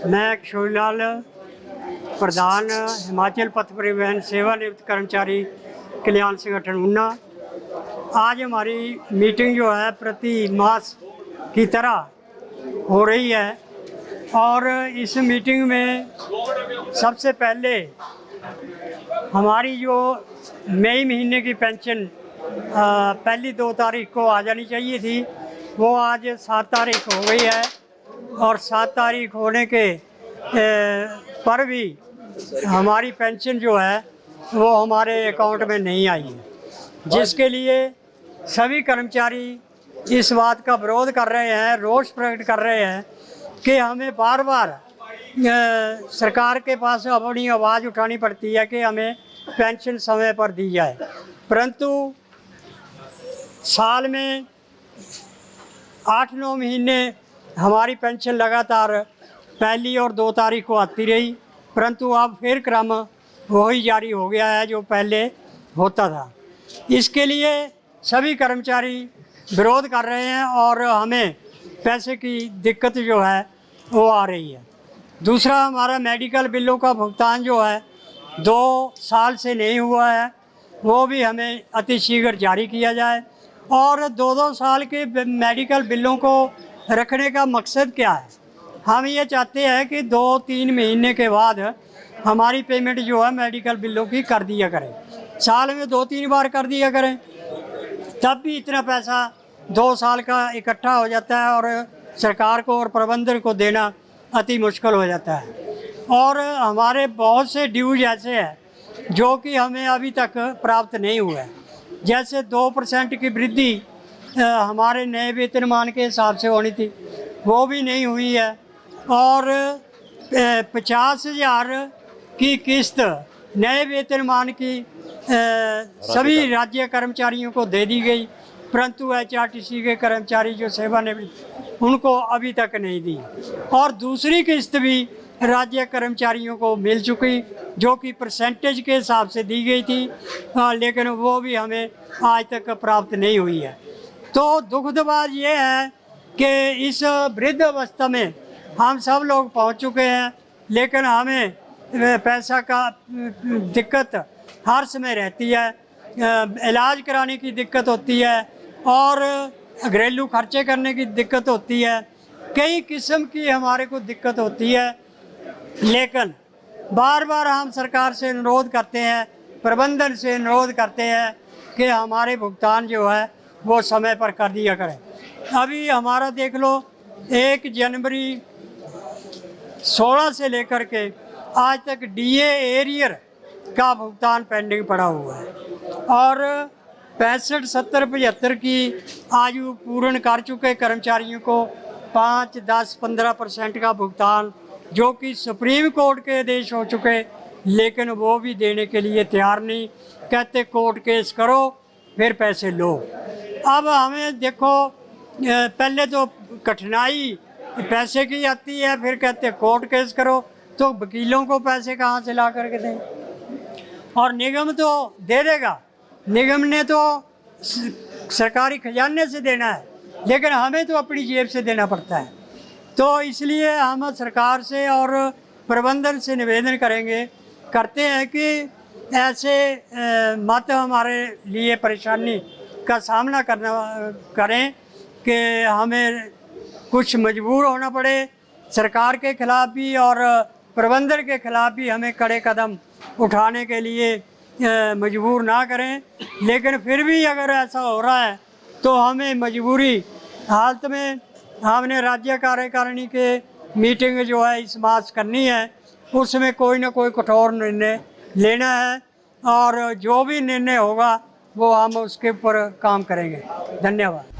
मैं किशोरीलाल, प्रधान हिमाचल पथ परिवहन सेवानिवृत्त कर्मचारी कल्याण संगठन ऊना। आज हमारी मीटिंग जो है प्रति मास की तरह हो रही है और इस मीटिंग में सबसे पहले हमारी जो मई महीने की पेंशन पहली 2 तारीख को आ जानी चाहिए थी, वो आज 7 तारीख हो गई है और 7 तारीख होने के पर भी हमारी पेंशन जो है वो हमारे अकाउंट में नहीं आई है, जिसके लिए सभी कर्मचारी इस बात का विरोध कर रहे हैं, रोष प्रकट कर रहे हैं कि हमें बार बार सरकार के पास अपनी आवाज़ उठानी पड़ती है कि हमें पेंशन समय पर दी जाए, परंतु साल में 8-9 महीने हमारी पेंशन लगातार पहली और 2 तारीख को आती रही, परंतु अब फिर क्रम वही जारी हो गया है जो पहले होता था। इसके लिए सभी कर्मचारी विरोध कर रहे हैं और हमें पैसे की दिक्कत जो है वो आ रही है। दूसरा, हमारा मेडिकल बिलों का भुगतान जो है 2 साल से नहीं हुआ है, वो भी हमें अतिशीघ्र जारी किया जाए। और 2-2 साल के मेडिकल बिलों को रखने का मकसद क्या है? हम ये चाहते हैं कि 2-3 महीने के बाद हमारी पेमेंट जो है मेडिकल बिलों की कर दिया करें, साल में 2-3 बार कर दिया करें, तब भी इतना पैसा 2 साल का इकट्ठा हो जाता है और सरकार को और प्रबंधन को देना अति मुश्किल हो जाता है। और हमारे बहुत से ड्यूज ऐसे हैं जो कि हमें अभी तक प्राप्त नहीं हुए हैं, जैसे 2% की वृद्धि हमारे नए वेतनमान के हिसाब से होनी थी, वो भी नहीं हुई है, और 50,000 की किस्त नए वेतनमान की सभी राज्य कर्मचारियों को दे दी गई, परंतु HRTC के कर्मचारी जो सेवानिवृत्त उनको अभी तक नहीं दी। और दूसरी किस्त भी राज्य कर्मचारियों को मिल चुकी जो कि परसेंटेज के हिसाब से दी गई थी, लेकिन वो भी हमें आज तक प्राप्त नहीं हुई है। तो दुखद बात ये है कि इस वृद्ध अवस्था में हम सब लोग पहुंच चुके हैं, लेकिन हमें पैसा का दिक्कत हर समय रहती है, इलाज कराने की दिक्कत होती है और घरेलू खर्चे करने की दिक्कत होती है, कई किस्म की हमारे को दिक्कत होती है। लेकिन बार बार हम सरकार से अनुरोध करते हैं, प्रबंधन से अनुरोध करते हैं कि हमारे भुगतान जो है वो समय पर कर दिया करें। अभी हमारा देख लो, 1 जनवरी 16 से लेकर के आज तक DA एरियर का भुगतान पेंडिंग पड़ा हुआ है और 65, 70, 75 की आयु पूर्ण कर चुके कर्मचारियों को 5, 10, 15% का भुगतान जो कि सुप्रीम कोर्ट के आदेश हो चुके, लेकिन वो भी देने के लिए तैयार नहीं, कहते कोर्ट केस करो फिर पैसे लो। अब हमें देखो, पहले तो कठिनाई पैसे की आती है, फिर कहते कोर्ट केस करो, तो वकीलों को पैसे कहाँ से ला करके दें? और निगम तो दे देगा, निगम ने तो सरकारी खजाने से देना है, लेकिन हमें तो अपनी जेब से देना पड़ता है। तो इसलिए हम सरकार से और प्रबंधन से निवेदन करते हैं कि ऐसे मत हमारे लिए परेशानी का सामना करें कि हमें कुछ मजबूर होना पड़े, सरकार के खिलाफ भी और प्रबंधन के खिलाफ भी हमें कड़े कदम उठाने के लिए मजबूर ना करें। लेकिन फिर भी अगर ऐसा हो रहा है तो हमें मजबूरी हालत में हमने राज्य कार्यकारिणी के मीटिंग जो है इस मास करनी है, उसमें कोई ना कोई कठोर निर्णय लेना है और जो भी निर्णय होगा वो हम उसके ऊपर काम करेंगे। धन्यवाद।